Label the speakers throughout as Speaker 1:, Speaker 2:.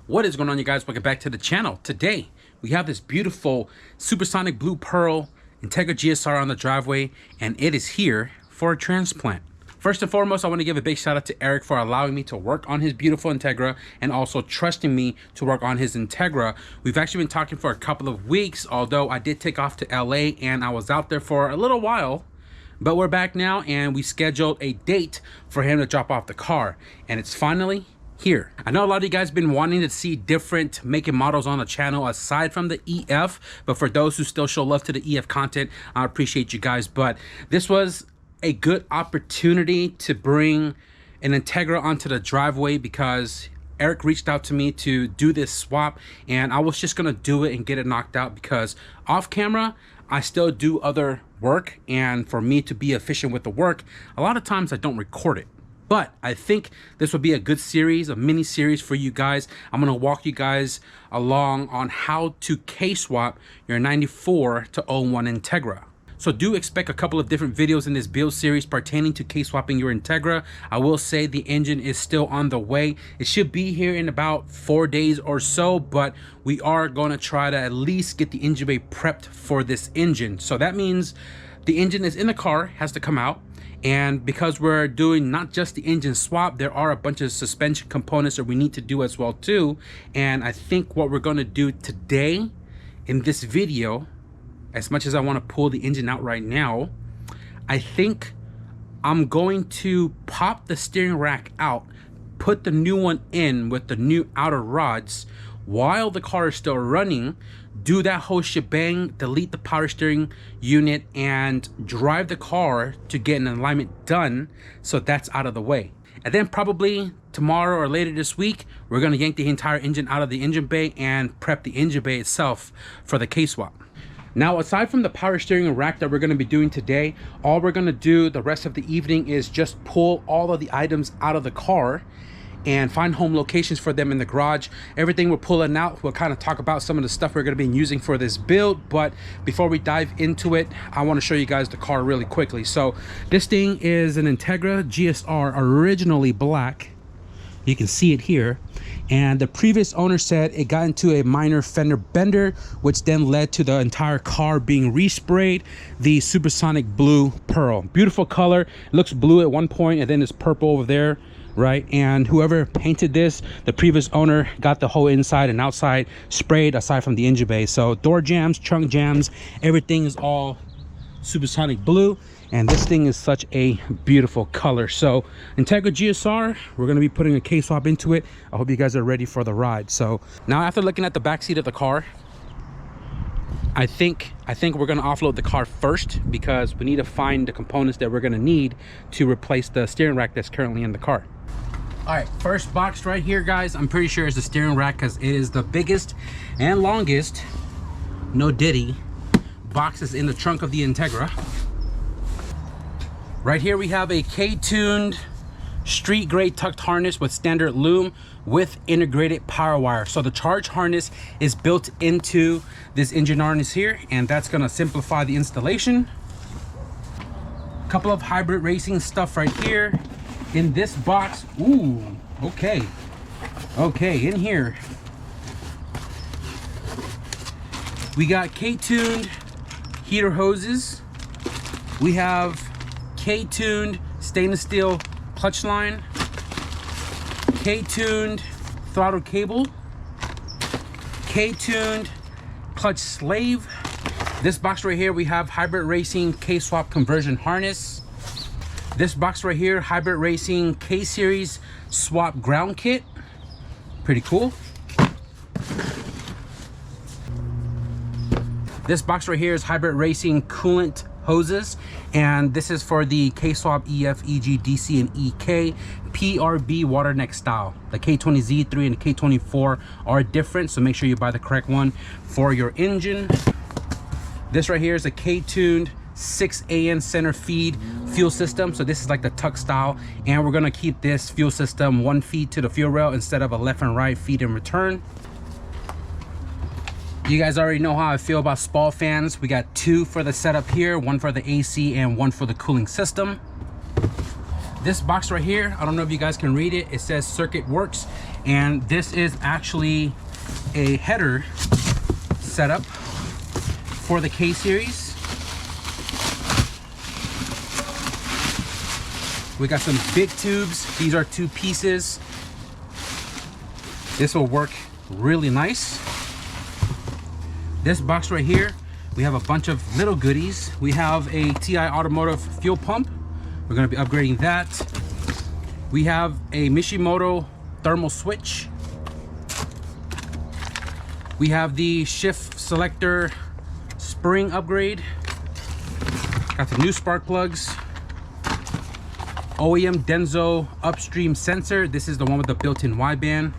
Speaker 1: What is going on, you guys? Welcome back to the channel. Today we have this beautiful supersonic blue pearl Integra GSR on the driveway, and it is here for a transplant. First and foremost, I want to give a big shout out to Eric for allowing me to work on his beautiful Integra and also trusting me to work on his Integra. We've actually been talking for a couple of weeks, although I did take off to LA and I was out there for a little while. But we're back now and we scheduled a date for him to drop off the car, and it's finally here. I know a lot of you guys have been wanting to see different make and models on the channel aside from the EF, but for those who still show love to the EF content, I appreciate you guys. But this was a good opportunity to bring an Integra onto the driveway because Eric reached out to me to do this swap, and I was just gonna do it and get it knocked out because off camera I still do other work, and for me to be efficient with the work, a lot of times I don't record it. But I think this will be a good series, a mini series for you guys. I'm gonna walk you guys along on how to K-swap your 94 to 01 Integra. So do expect a couple of different videos in this build series pertaining to K-swapping your Integra. I will say the engine is still on the way. It should be here in about 4 days or so, but we are gonna try to at least get the engine bay prepped for this engine. So that means the engine is in the car, has to come out. And because we're doing not just the engine swap, there are a bunch of suspension components that we need to do as well too. And I think what we're gonna do today in this video, as much as I wanna pull the engine out right now, I think I'm going to pop the steering rack out, put the new one in with the new outer rods while the car is still running, do that whole shebang, delete the power steering unit, and drive the car to get an alignment done so that's out of the way. And then probably tomorrow or later this week, we're gonna yank the entire engine out of the engine bay and prep the engine bay itself for the K-swap. Now, aside from the power steering rack that we're gonna be doing today, all we're gonna do the rest of the evening is just pull all of the items out of the car and find home locations for them in the garage. Everything we're pulling out, we'll kind of talk about some of the stuff we're going to be using for this build. But before we dive into it, I want to show you guys the car really quickly. So this thing is an Integra GSR, originally black. You can see it here. And the previous owner said it got into a minor fender bender, which then led to the entire car being resprayed the supersonic blue pearl. Beautiful color. It looks blue at one point and then it's purple over there, right? And whoever painted this, the previous owner, got the whole inside and outside sprayed aside from the engine bay. So door jams, trunk jams, everything is all supersonic blue, and this thing is such a beautiful color. So Integra GSR, we're going to be putting a K-swap into it. I hope you guys are ready for the ride. So now, after looking at the back seat of the car, I think we're going to offload the car first because we need to find the components that we're going to need to replace the steering rack that's currently in the car. All right, first box right here, guys, I'm pretty sure it's the steering rack because it is the biggest and longest, no diddy, boxes in the trunk of the Integra. Right here we have a K-tuned street grade tucked harness with standard loom with integrated power wire. So the charge harness is built into this engine harness here, and that's going to simplify the installation. A couple of hybrid racing stuff right here in this box. Ooh, okay, in here we got K-tuned heater hoses. We have K-tuned stainless steel clutch line, K-tuned throttle cable, K-tuned clutch slave. This box right here we have hybrid racing K-swap conversion harness. This box right here, hybrid racing K-series swap ground kit. Pretty cool. This box right here is hybrid racing coolant hoses, and this is for the K-swap EF, EG, DC, and EK PRB water neck style. The K20Z3 and the K24 are different, so make sure you buy the correct one for your engine. This right here is a K-tuned 6AN center feed fuel system. So this is like the tuck style, and we're gonna keep this fuel system one feed to the fuel rail instead of a left and right feed in return. You guys already know how I feel about Spall fans. We got two for the setup here, one for the AC and one for the cooling system. This box right here, I don't know if you guys can read it. It says Circuit Works, and this is actually a header setup for the K series. We got some big tubes. These are 2 pieces. This will work really nice. This box right here, we have a bunch of little goodies. We have a TI Automotive fuel pump. We're going to be upgrading that. We have a Mishimoto thermal switch. We have the shift selector spring upgrade. Got the new spark plugs. OEM Denso upstream sensor. This is the one with the built-in wideband.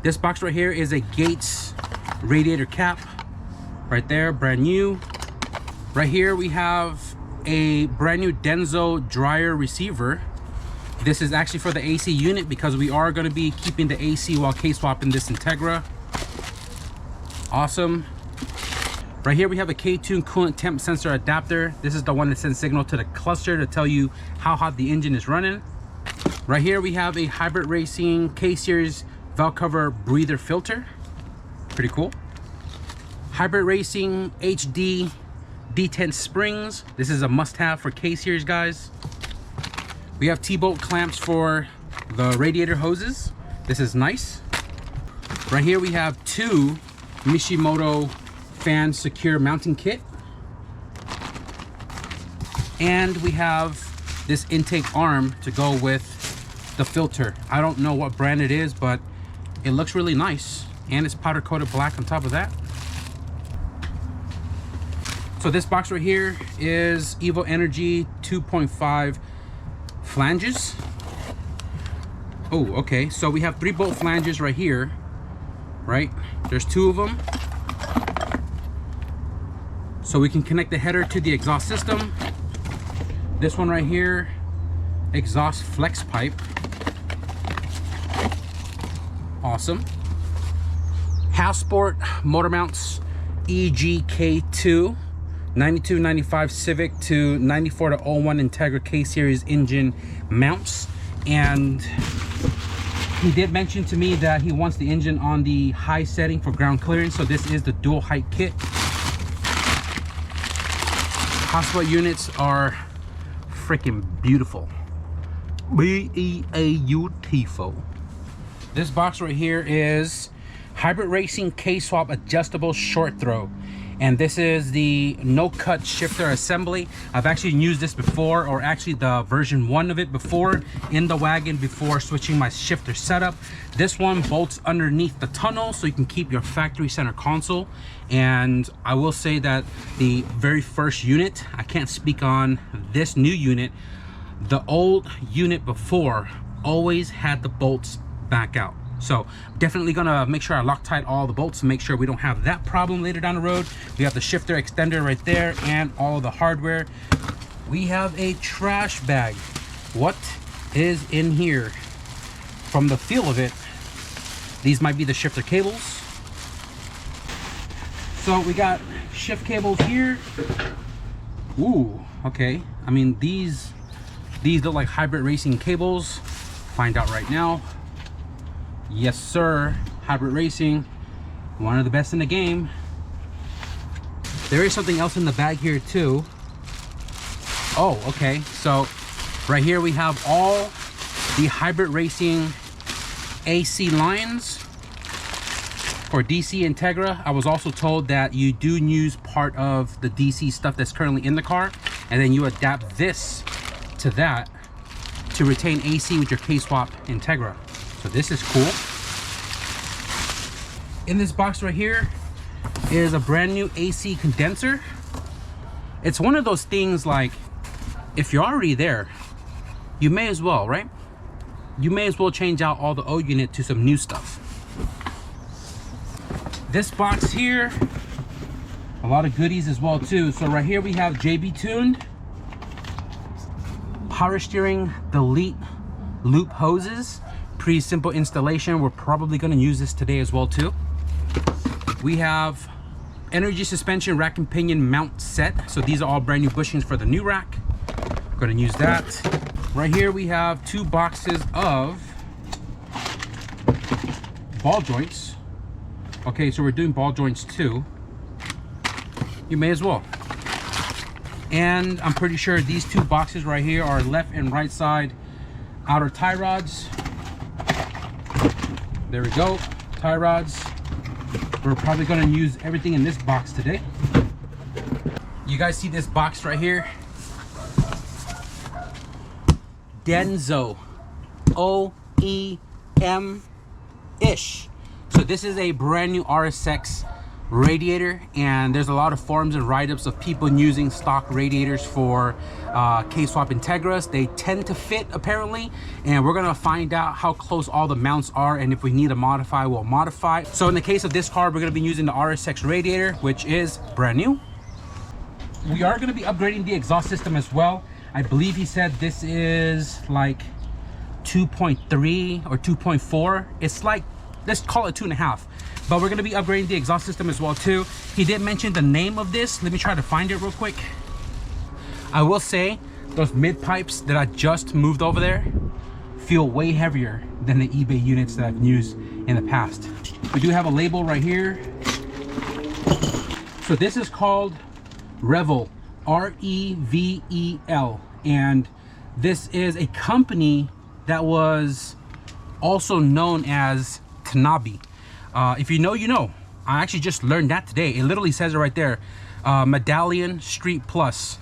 Speaker 1: This box right here is a Gates radiator cap. Right there, brand new. Right here we have a brand new Denso dryer receiver. This is actually for the AC unit because we are going to be keeping the AC while K-swapping this Integra. Awesome. Right here we have a K-Tune coolant temp sensor adapter. This is the one that sends signal to the cluster to tell you how hot the engine is running. Right here we have a Hybrid Racing K-Series valve cover breather filter. Pretty cool. Hybrid Racing HD D10 springs. This is a must-have for K-Series guys. We have T-bolt clamps for the radiator hoses. This is nice. Right here we have 2 Mishimoto fan secure mounting kit. And we have this intake arm to go with the filter. I don't know what brand it is, but it looks really nice. And it's powder coated black on top of that. So this box right here is Evo Energy 2.5 flanges. Oh, okay. So we have 3-bolt flanges right here, right? There's 2 of them. So we can connect the header to the exhaust system. This one right here, exhaust flex pipe. Awesome. Half-sport motor mounts EGK2. 92-95 Civic to 94 to 01 Integra K-Series engine mounts. And he did mention to me that he wants the engine on the high setting for ground clearance, so this is the dual height kit. Hotspot units are freaking beautiful. Beautiful. This box right here is Hybrid Racing K-Swap adjustable short throw. And this is the no-cut shifter assembly. I've actually used this before, or actually the version 1 of it before in the wagon before switching my shifter setup. This one bolts underneath the tunnel so you can keep your factory center console. And I will say that the very first unit, I can't speak on this new unit, the old unit before always had the bolts back out. So definitely gonna make sure I Loctite all the bolts and make sure we don't have that problem later down the road. We have the shifter extender right there and all of the hardware. We have a trash bag. What is in here? From the feel of it, these might be the shifter cables. So we got shift cables here. Ooh, okay. I mean, these look like Hybrid Racing cables. Find out right now. Yes, sir. Hybrid Racing, one of the best in the game. There is something else in the bag here too. Oh, okay. So right here we have all the Hybrid Racing AC lines for DC Integra. I was also told that you do use part of the DC stuff that's currently in the car, and then you adapt this to that to retain AC with your K-Swap Integra. So this is cool. In this box right here is a brand new AC condenser. It's one of those things like, if you're already there, you may as well, right? You may as well change out all the old unit to some new stuff. This box here, a lot of goodies as well too. So right here we have JB tuned power steering delete loop hoses. Pretty simple installation. We're probably going to use this today as well too. We have energy suspension rack and pinion mount set. So these are all brand new bushings for the new rack. Going to use that. Right here we have 2 boxes of ball joints. Okay, so we're doing ball joints too. You may as well. And I'm pretty sure these 2 boxes right here are left and right side outer tie rods. There we go, tie rods. We're probably gonna use everything in this box today. You guys see this box right here? Denso, OEM-ish. So this is a brand new RSX radiator, and there's a lot of forums and write-ups of people using stock radiators for K-swap Integras. They tend to fit apparently, and we're gonna find out how close all the mounts are, and if we need to modify, we'll modify. So in the case of this car, we're gonna be using the RSX radiator, which is brand new. We are gonna be upgrading the exhaust system as well. I believe he said this is like 2.3 or 2.4. It's like, let's call it 2.5. But we're gonna be upgrading the exhaust system as well too. He did mention the name of this. Let me try to find it real quick. I will say those mid pipes that I just moved over there feel way heavier than the eBay units that I've used in the past. We do have a label right here. So this is called Revel, R-E-V-E-L, and this is a company that was also known as Tanabe. If you know, you know. I actually just learned that today. It literally says it right there, Medallion Street Plus.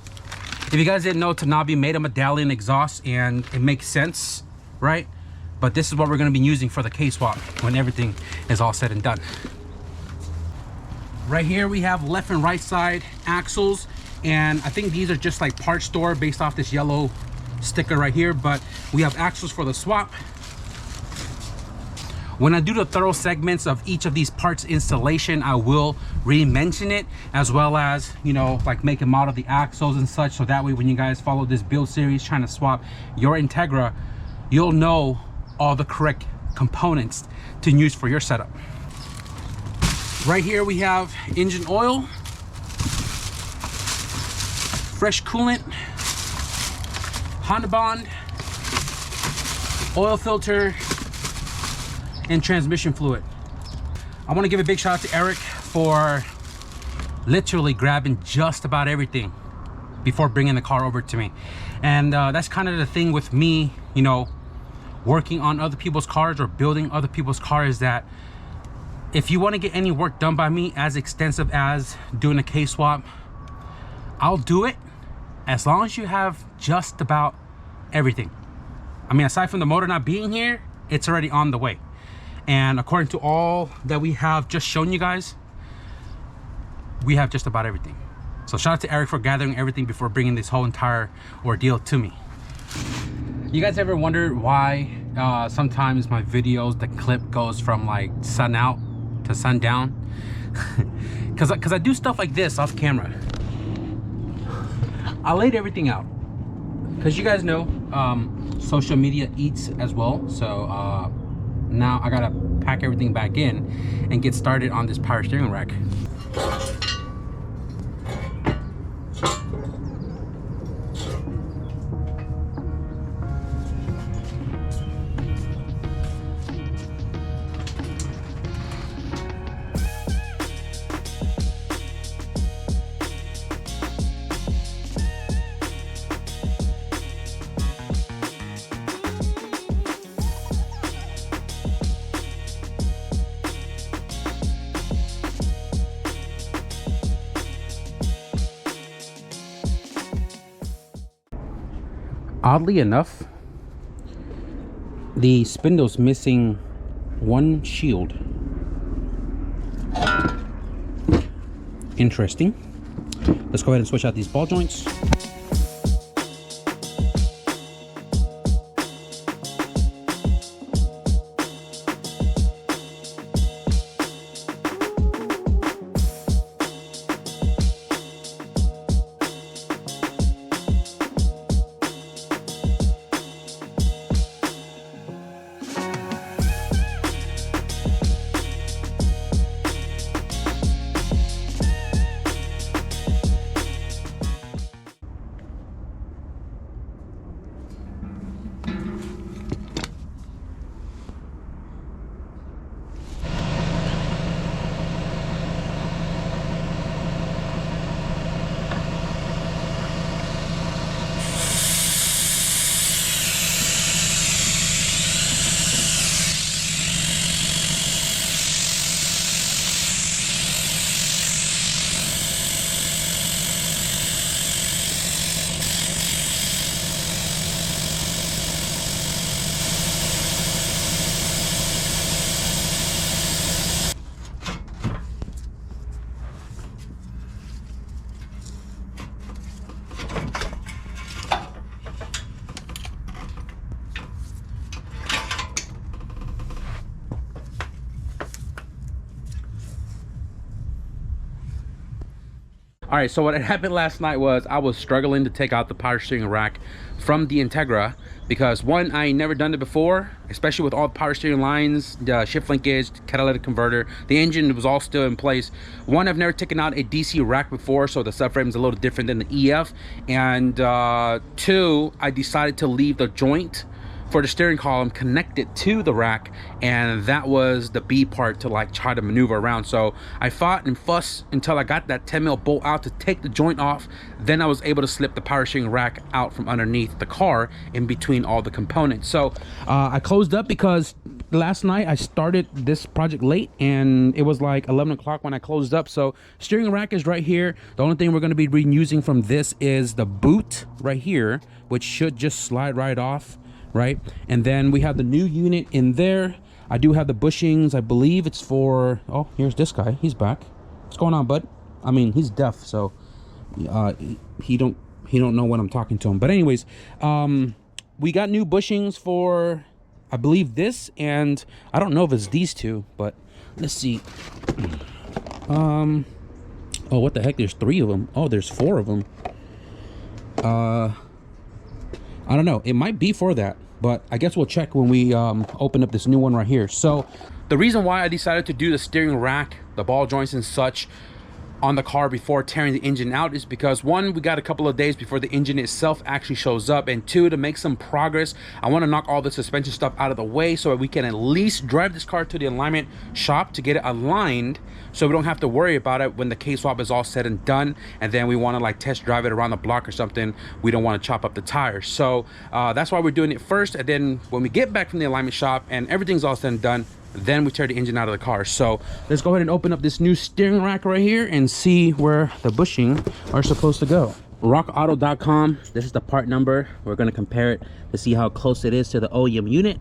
Speaker 1: If you guys didn't know, Tanabe made a Medallion exhaust, and it makes sense, right? But this is what we're going to be using for the K-swap when everything is all said and done. Right here we have left and right side axles, and I think these are just like part store based off this yellow sticker right here, but we have axles for the swap. When I do the thorough segments of each of these parts installation, I will re-mention it, as well as, you know, like make and model the axles and such, so that way when you guys follow this build series trying to swap your Integra, you'll know all the correct components to use for your setup. Right here we have engine oil, fresh coolant, Honda Bond, oil filter, and transmission fluid. I want to give a big shout out to Eric for literally grabbing just about everything before bringing the car over to me. And that's kind of the thing with me, you know, working on other people's cars or building other people's cars, that if you want to get any work done by me as extensive as doing a K-swap, I'll do it as long as you have just about everything. I mean, aside from the motor not being here, it's already on the way. And according to all that we have just shown you guys, we have just about everything. So shout out to Eric for gathering everything before bringing this whole entire ordeal to me. You guys ever wondered why sometimes my videos, the clip goes from like sun out to sundown? Because I do stuff like this off camera. I laid everything out because you guys know social media eats as well. So now I gotta pack everything back in and get started on this power steering rack. Oddly enough, the spindle's missing one shield. Interesting. Let's go ahead and switch out these ball joints. All right, so what had happened last night was I was struggling to take out the power steering rack from the INTEGRA because one, I never done it before, especially with all the power steering lines, the shift linkage, catalytic converter. The engine was all still in place. One, I've never taken out a DC rack before, so the subframe is a little different than the EF. And two, I decided to leave the joint for the steering column connected to the rack, and that was the B part to like try to maneuver around. So I fought and fussed until I got that 10 mil bolt out to take the joint off. Then I was able to slip the power steering rack out from underneath the car in between all the components. So I closed up because last night I started this project late and it was like 11 o'clock when I closed up. So steering rack is right here. The only thing we're going to be reusing from this is the boot right here, which should just slide right off. Right, and then we have the new unit in there. I do have the bushings. I believe it's for, oh, here's this guy, he's back. What's going on, bud? I mean, he's deaf, so he don't know when I'm talking to him. But anyways, we got new bushings for, I believe, this, and I don't know if it's these two, but let's see. Oh, what the heck, there's 3 of them. Oh, there's 4 of them. I don't know, it might be for that, but I guess we'll check when we open up this new one right here. So the reason why I decided to do the steering rack, the ball joints and such on the car before tearing the engine out is because one, we got a couple of days before the engine itself actually shows up, and two, to make some progress, I want to knock all the suspension stuff out of the way so that we can at least drive this car to the alignment shop to get it aligned, so we don't have to worry about it when the K-swap is all said and done, and then we want to like test drive it around the block or something. We don't want to chop up the tires. So that's why we're doing it first, and then when we get back from the alignment shop and everything's all said and done, then we tear the engine out of the car. So let's go ahead and open up this new steering rack right here and see where the bushing are supposed to go. rockauto.com, this is the part number. We're going to compare it to see how close it is to the OEM unit.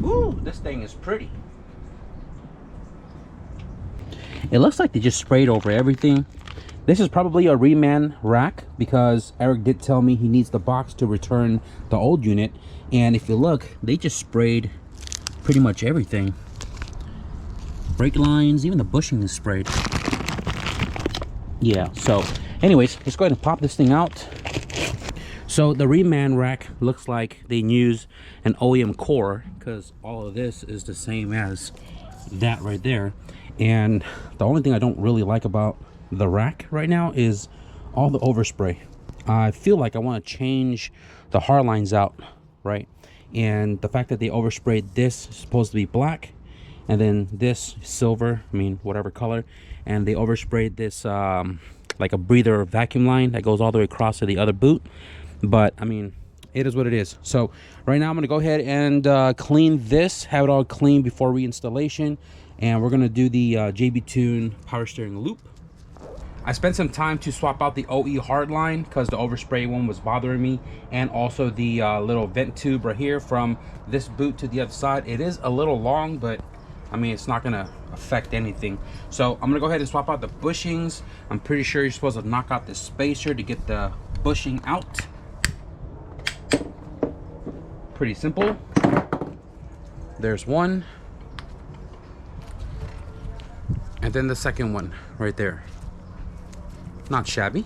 Speaker 1: Ooh, this thing is pretty. It looks like they just sprayed over everything. This is probably a reman rack because Eric did tell me he needs the box to return the old unit. And if you look, they just sprayed pretty much everything. Brake lines, even the bushing is sprayed. Yeah, so anyways, let's go ahead and pop this thing out. So the reman rack looks like they use an OEM core because all of this is the same as that right there. And the only thing I don't really like about the rack right now is all the overspray. I feel like I want to change the hard lines out, right? And the fact that they oversprayed this is supposed to be black, and then this silver, I mean whatever color, and they oversprayed this like a breather vacuum line that goes all the way across to the other boot. But I mean, it is what it is. So right now I'm gonna go ahead and clean this, have it all clean before reinstallation, and we're gonna do the JB Tune power steering loop. I spent some time to swap out the OE hardline because the overspray one was bothering me, and also the little vent tube right here from this boot to the other side. It is a little long, but I mean, it's not gonna affect anything. So I'm gonna go ahead and swap out the bushings. I'm pretty sure you're supposed to knock out the spacer to get the bushing out. Pretty simple. There's one, and then the second one right there. Not shabby.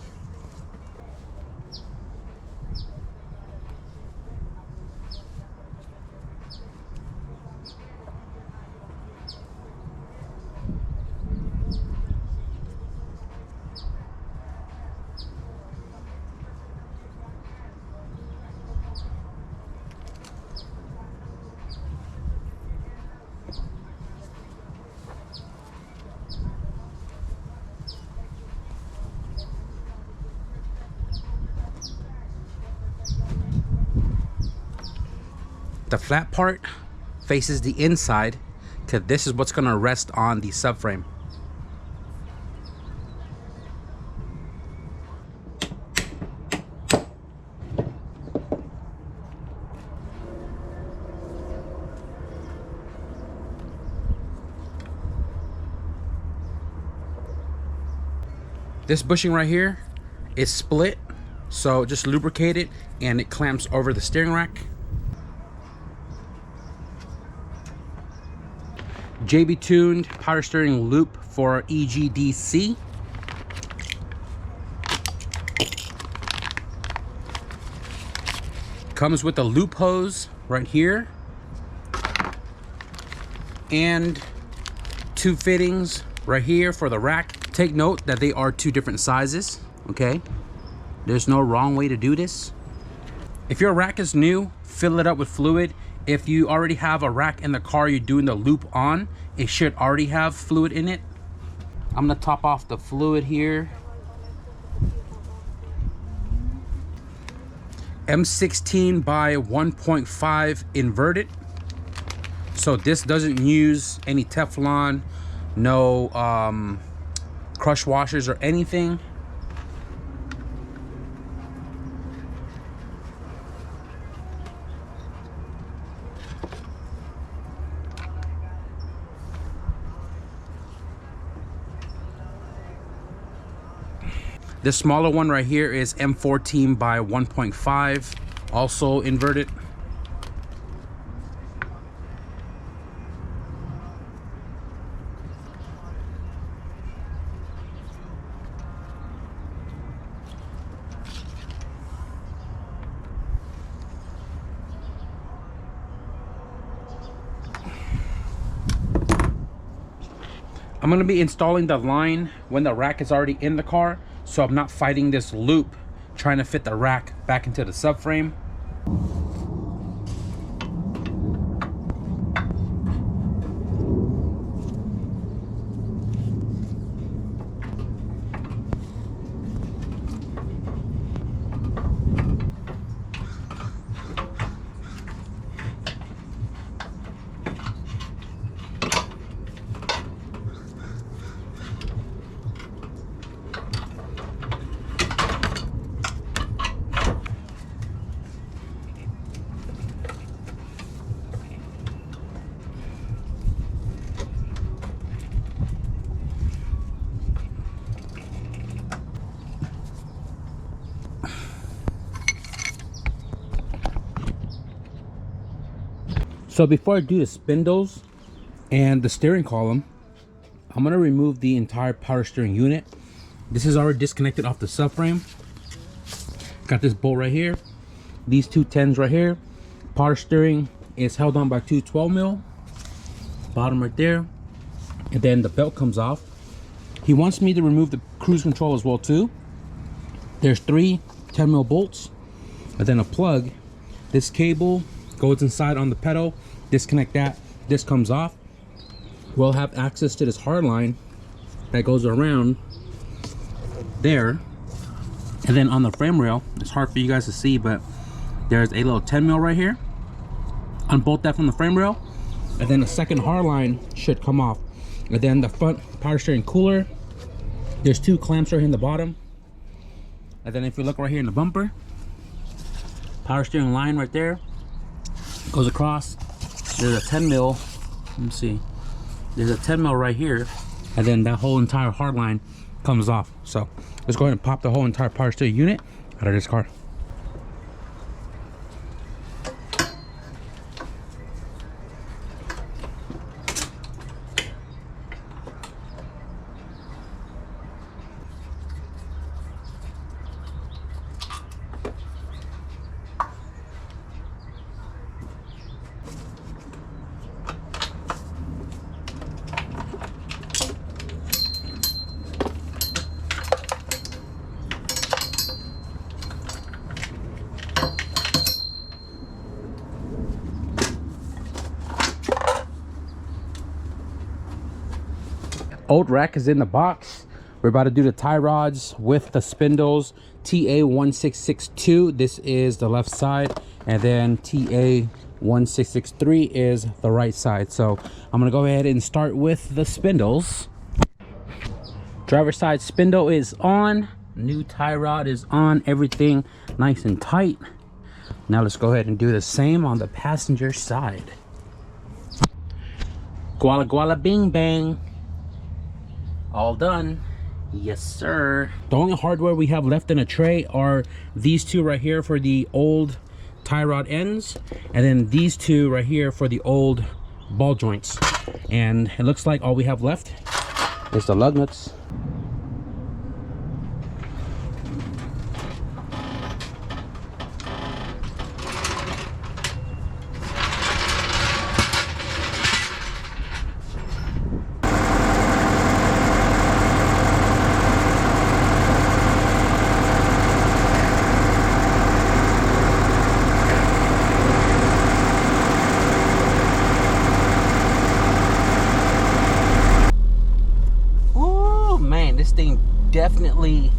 Speaker 1: The flat part faces the inside because this is what's going to rest on the subframe. This bushing right here is split, so just lubricate it and it clamps over the steering rack. JB tuned power steering loop for EGDC. Comes with a loop hose right here and 2 fittings right here for the rack. Take note that they are 2 different sizes, okay? There's no wrong way to do this. If your rack is new, fill it up with fluid. If you already have a rack in the car you're doing the loop on, it should already have fluid in it. I'm gonna top off the fluid here. M16 by 1.5 inverted. So this doesn't use any Teflon, no crush washers or anything. This smaller one right here is M14 by 1.5, also inverted. I'm going to be installing the line when the rack is already in the car, so I'm not fighting this loop trying to fit the rack back into the subframe. So before I do the spindles and the steering column, I'm going to remove the entire power steering unit. This is already disconnected off the subframe. Got this bolt right here, these 2 10s right here. Power steering is held on by 2 12mm, bottom right there, and then the belt comes off. He wants me to remove the cruise control as well too. There's 3 10mm bolts and then a plug. This cable goes inside on the pedal, disconnect that, this comes off. We'll have access to this hard line that goes around there. And then on the frame rail, it's hard for you guys to see, but there's a little 10mm right here. Unbolt that from the frame rail, and then the second hard line should come off. And then the front power steering cooler, there's 2 clamps right here in the bottom. And then if you look right here in the bumper, power steering line right there goes across. There's a 10mm, let me see, there's a 10mm right here, and then that whole entire hard line comes off. So let's go ahead and pop the whole entire power steering unit out of this car. Old rack is in the box. We're about to do the tie rods with the spindles. TA1662, this is the left side, and then TA1663 is the right side. So I'm gonna go ahead and start with the spindles. Driver side spindle is on, new tie rod is on, everything nice and tight. Now let's go ahead and do the same on the passenger side. Guala guala bing bang. All done. Yes sir. The only hardware we have left in a tray are these 2 right here for the old tie rod ends, and then these 2 right here for the old ball joints. And it looks like all we have left is the lug nuts. This thing definitely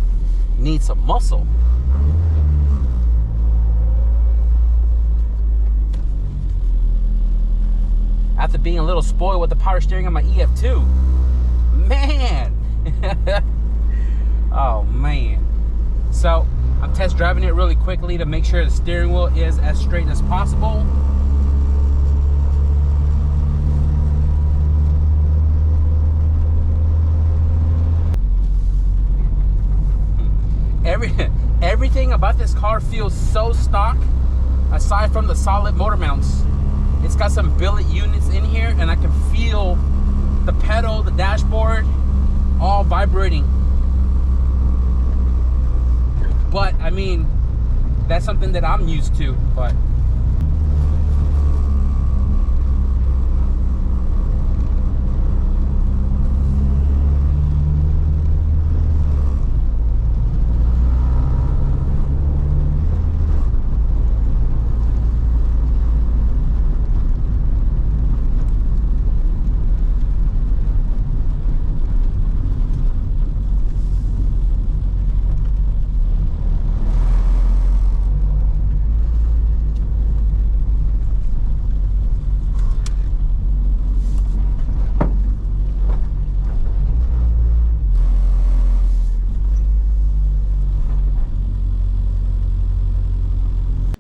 Speaker 1: needs some muscle. After being a little spoiled with the power steering on my EF2, man. Oh man. So I'm test driving it really quickly to make sure the steering wheel is as straight as possible. Everything about this car feels so stock, aside from the solid motor mounts. It's got some billet units in here, and I can feel the pedal, the dashboard, all vibrating. But I mean, that's something that I'm used to, but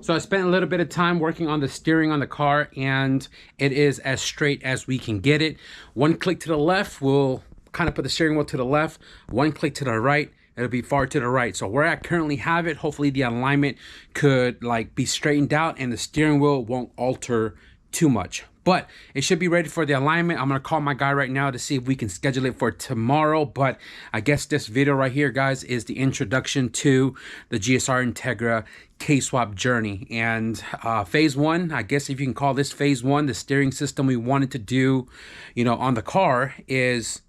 Speaker 1: so I spent a little bit of time working on the steering on the car, and it is as straight as we can get it. One click to the left will kind of put the steering wheel to the left. One click to the right, it'll be far to the right. So where I currently have it, hopefully the alignment could like be straightened out and the steering wheel won't alter too much. But it should be ready for the alignment. I'm gonna call my guy right now to see if we can schedule it for tomorrow. But I guess this video right here, guys, is the introduction to the GSR Integra K-swap journey. And phase one, I guess if you can call this phase one, the steering system we wanted to do, you know, on the car is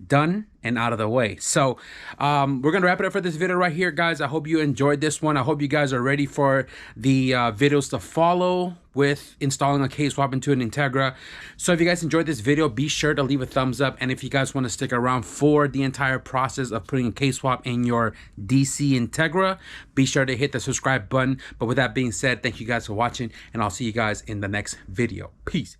Speaker 1: done and out of the way. So we're gonna wrap it up for this video right here, guys. I hope you enjoyed this one. I hope you guys are ready for the videos to follow with installing a K-swap into an Integra. So if you guys enjoyed this video, be sure to leave a thumbs up. And if you guys want to stick around for the entire process of putting a K-swap in your DC Integra, be sure to hit the subscribe button. But with that being said, thank you guys for watching, and I'll see you guys in the next video. Peace.